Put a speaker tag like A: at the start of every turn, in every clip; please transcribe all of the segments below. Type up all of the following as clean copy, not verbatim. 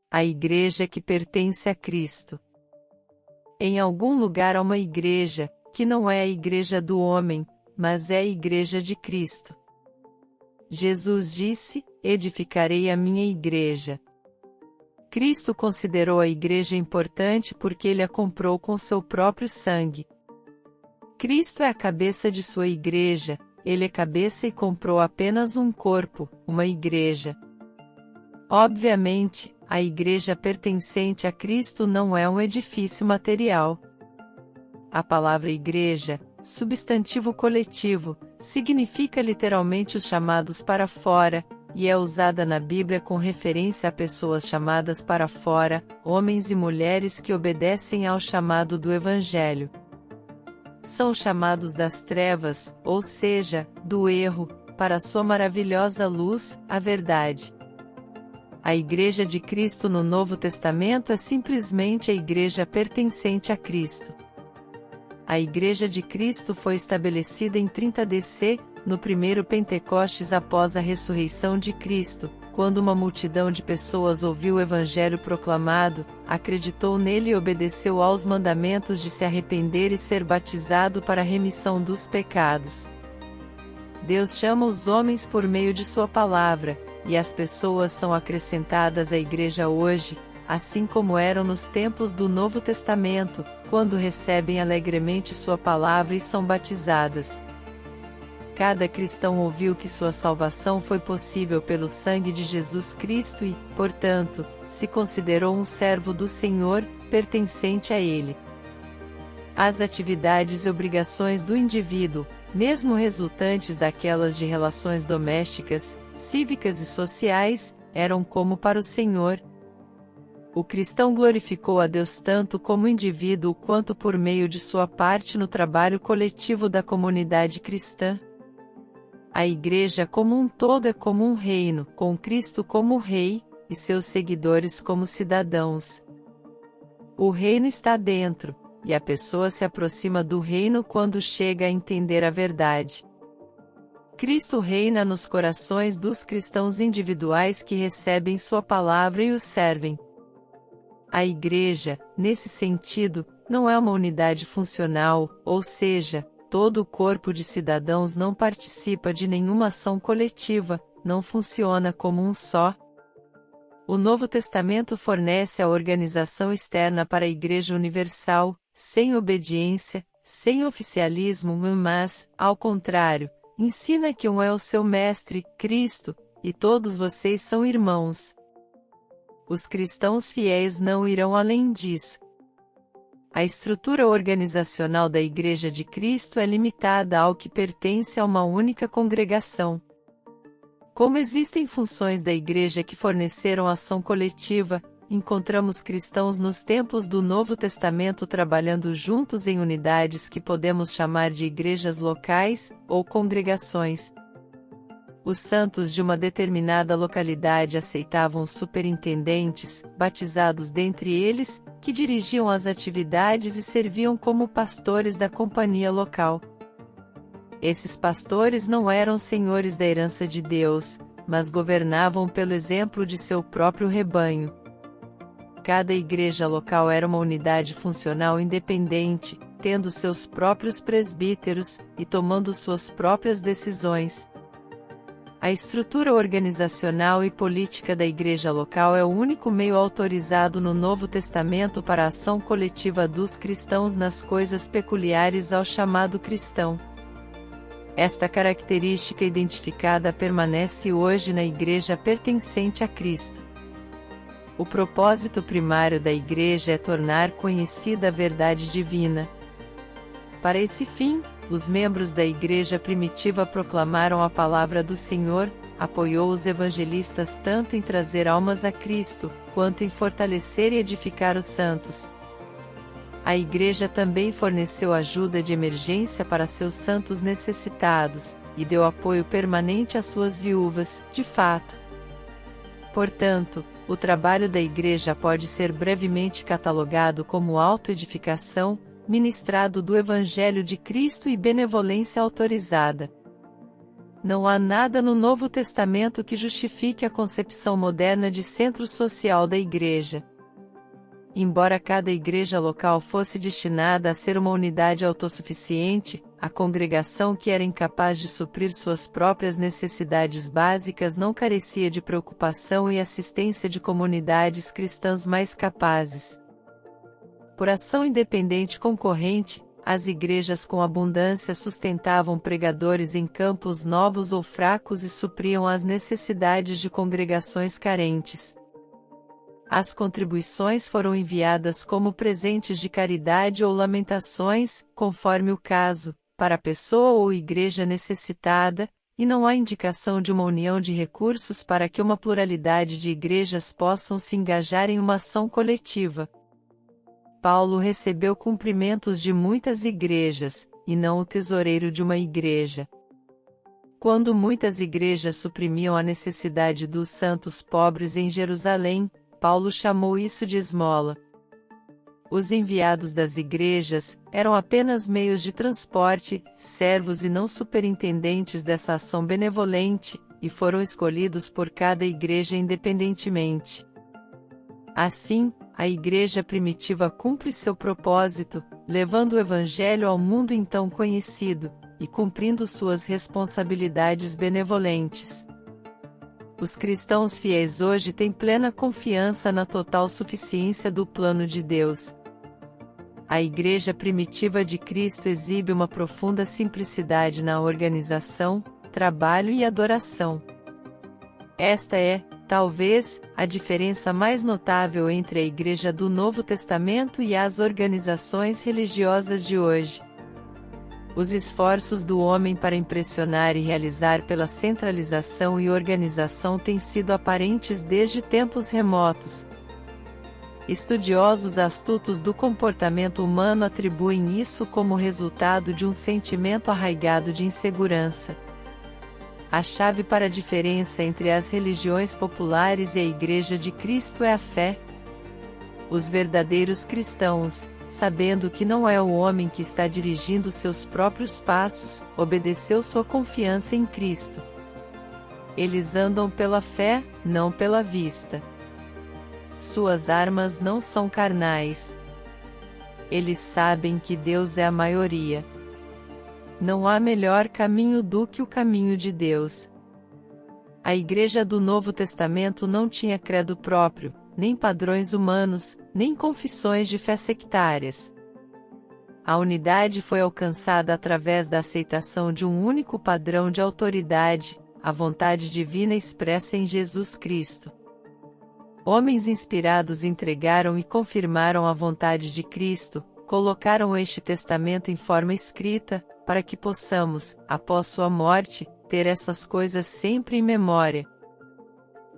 A: A igreja que pertence a Cristo. Em algum lugar há uma igreja, que não é a igreja do homem, mas é a igreja de Cristo. Jesus disse: edificarei a minha igreja. Cristo considerou a igreja importante porque ele a comprou com seu próprio sangue. Cristo é a cabeça de sua igreja, ele é cabeça e comprou apenas um corpo, uma igreja. Obviamente, a igreja pertencente a Cristo não é um edifício material. A palavra igreja, substantivo coletivo, significa literalmente os chamados para fora, e é usada na Bíblia com referência a pessoas chamadas para fora, homens e mulheres que obedecem ao chamado do Evangelho. São chamados das trevas, ou seja, do erro, para a sua maravilhosa luz, a verdade. A Igreja de Cristo no Novo Testamento é simplesmente a igreja pertencente a Cristo. A Igreja de Cristo foi estabelecida em 30 DC, no primeiro Pentecostes após a ressurreição de Cristo, quando uma multidão de pessoas ouviu o Evangelho proclamado, acreditou nele e obedeceu aos mandamentos de se arrepender e ser batizado para a remissão dos pecados. Deus chama os homens por meio de sua palavra, e as pessoas são acrescentadas à igreja hoje, assim como eram nos tempos do Novo Testamento, quando recebem alegremente sua palavra e são batizadas. Cada cristão ouviu que sua salvação foi possível pelo sangue de Jesus Cristo e, portanto, se considerou um servo do Senhor, pertencente a Ele. As atividades e obrigações do indivíduo, mesmo resultantes daquelas de relações domésticas, cívicas e sociais, eram como para o Senhor. O cristão glorificou a Deus tanto como indivíduo quanto por meio de sua parte no trabalho coletivo da comunidade cristã. A igreja como um todo é como um reino, com Cristo como rei, e seus seguidores como cidadãos. O reino está dentro, e a pessoa se aproxima do reino quando chega a entender a verdade. Cristo reina nos corações dos cristãos individuais que recebem sua palavra e o servem. A igreja, nesse sentido, não é uma unidade funcional, ou seja, todo o corpo de cidadãos não participa de nenhuma ação coletiva, não funciona como um só. O Novo Testamento fornece a organização externa para a Igreja Universal, sem obediência, sem oficialismo, mas, ao contrário, ensina que um é o seu mestre, Cristo, e todos vocês são irmãos. Os cristãos fiéis não irão além disso. A estrutura organizacional da Igreja de Cristo é limitada ao que pertence a uma única congregação. Como existem funções da Igreja que forneceram ação coletiva, encontramos cristãos nos tempos do Novo Testamento trabalhando juntos em unidades que podemos chamar de igrejas locais, ou congregações. Os santos de uma determinada localidade aceitavam superintendentes, batizados dentre eles, que dirigiam as atividades e serviam como pastores da companhia local. Esses pastores não eram senhores da herança de Deus, mas governavam pelo exemplo de seu próprio rebanho. Cada igreja local era uma unidade funcional independente, tendo seus próprios presbíteros, e tomando suas próprias decisões. A estrutura organizacional e política da igreja local é o único meio autorizado no Novo Testamento para a ação coletiva dos cristãos nas coisas peculiares ao chamado cristão. Esta característica identificada permanece hoje na igreja pertencente a Cristo. O propósito primário da igreja é tornar conhecida a verdade divina. Para esse fim, os membros da igreja primitiva proclamaram a palavra do Senhor, apoiou os evangelistas tanto em trazer almas a Cristo, quanto em fortalecer e edificar os santos. A igreja também forneceu ajuda de emergência para seus santos necessitados, e deu apoio permanente às suas viúvas, de fato. Portanto, o trabalho da igreja pode ser brevemente catalogado como autoedificação, ministrado do Evangelho de Cristo e benevolência autorizada. Não há nada no Novo Testamento que justifique a concepção moderna de centro social da Igreja. Embora cada igreja local fosse destinada a ser uma unidade autossuficiente, a congregação que era incapaz de suprir suas próprias necessidades básicas não carecia de preocupação e assistência de comunidades cristãs mais capazes. Por ação independente concorrente, as igrejas com abundância sustentavam pregadores em campos novos ou fracos e supriam as necessidades de congregações carentes. As contribuições foram enviadas como presentes de caridade ou lamentações, conforme o caso, para a pessoa ou igreja necessitada, e não há indicação de uma união de recursos para que uma pluralidade de igrejas possam se engajar em uma ação coletiva. Paulo recebeu cumprimentos de muitas igrejas, e não o tesoureiro de uma igreja. Quando muitas igrejas suprimiam a necessidade dos santos pobres em Jerusalém, Paulo chamou isso de esmola. Os enviados das igrejas eram apenas meios de transporte, servos e não superintendentes dessa ação benevolente, e foram escolhidos por cada igreja independentemente. Assim, a igreja primitiva cumpre seu propósito, levando o evangelho ao mundo então conhecido, e cumprindo suas responsabilidades benevolentes. Os cristãos fiéis hoje têm plena confiança na total suficiência do plano de Deus. A Igreja primitiva de Cristo exibe uma profunda simplicidade na organização, trabalho e adoração. Esta é, talvez, a diferença mais notável entre a Igreja do Novo Testamento e as organizações religiosas de hoje. Os esforços do homem para impressionar e realizar pela centralização e organização têm sido aparentes desde tempos remotos. Estudiosos astutos do comportamento humano atribuem isso como resultado de um sentimento arraigado de insegurança. A chave para a diferença entre as religiões populares e a Igreja de Cristo é a fé. Os verdadeiros cristãos, sabendo que não é o homem que está dirigindo seus próprios passos, obedeceu sua confiança em Cristo. Eles andam pela fé, não pela vista. Suas armas não são carnais. Eles sabem que Deus é a maioria. Não há melhor caminho do que o caminho de Deus. A Igreja do Novo Testamento não tinha credo próprio, nem padrões humanos, nem confissões de fé sectárias. A unidade foi alcançada através da aceitação de um único padrão de autoridade, a vontade divina expressa em Jesus Cristo. Homens inspirados entregaram e confirmaram a vontade de Cristo, colocaram este testamento em forma escrita, para que possamos, após sua morte, ter essas coisas sempre em memória.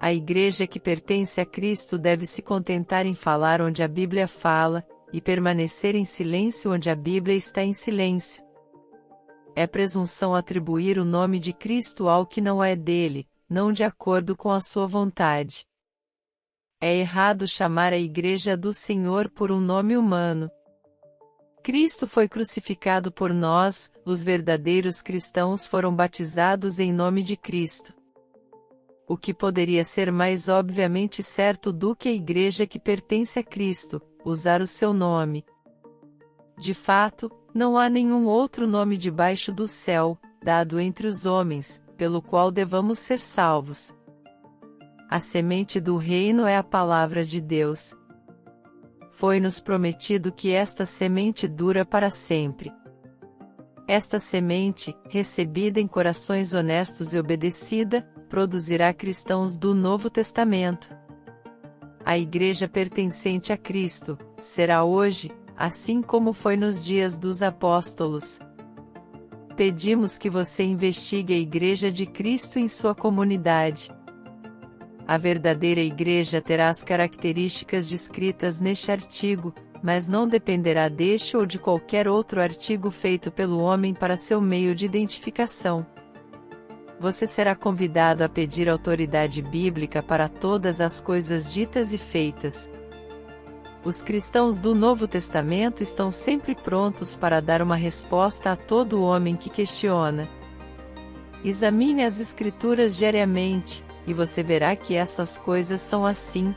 A: A igreja que pertence a Cristo deve se contentar em falar onde a Bíblia fala, e permanecer em silêncio onde a Bíblia está em silêncio. É presunção atribuir o nome de Cristo ao que não é dele, não de acordo com a sua vontade. É errado chamar a Igreja do Senhor por um nome humano. Cristo foi crucificado por nós, os verdadeiros cristãos foram batizados em nome de Cristo. O que poderia ser mais obviamente certo do que a igreja que pertence a Cristo, usar o seu nome? De fato, não há nenhum outro nome debaixo do céu, dado entre os homens, pelo qual devamos ser salvos. A semente do reino é a palavra de Deus. Foi-nos prometido que esta semente dura para sempre. Esta semente, recebida em corações honestos e obedecida, produzirá cristãos do Novo Testamento. A igreja pertencente a Cristo será hoje, assim como foi nos dias dos apóstolos. Pedimos que você investigue a Igreja de Cristo em sua comunidade. A verdadeira igreja terá as características descritas neste artigo, mas não dependerá deste ou de qualquer outro artigo feito pelo homem para seu meio de identificação. Você será convidado a pedir autoridade bíblica para todas as coisas ditas e feitas. Os cristãos do Novo Testamento estão sempre prontos para dar uma resposta a todo homem que questiona. Examine as Escrituras diariamente, e você verá que essas coisas são assim.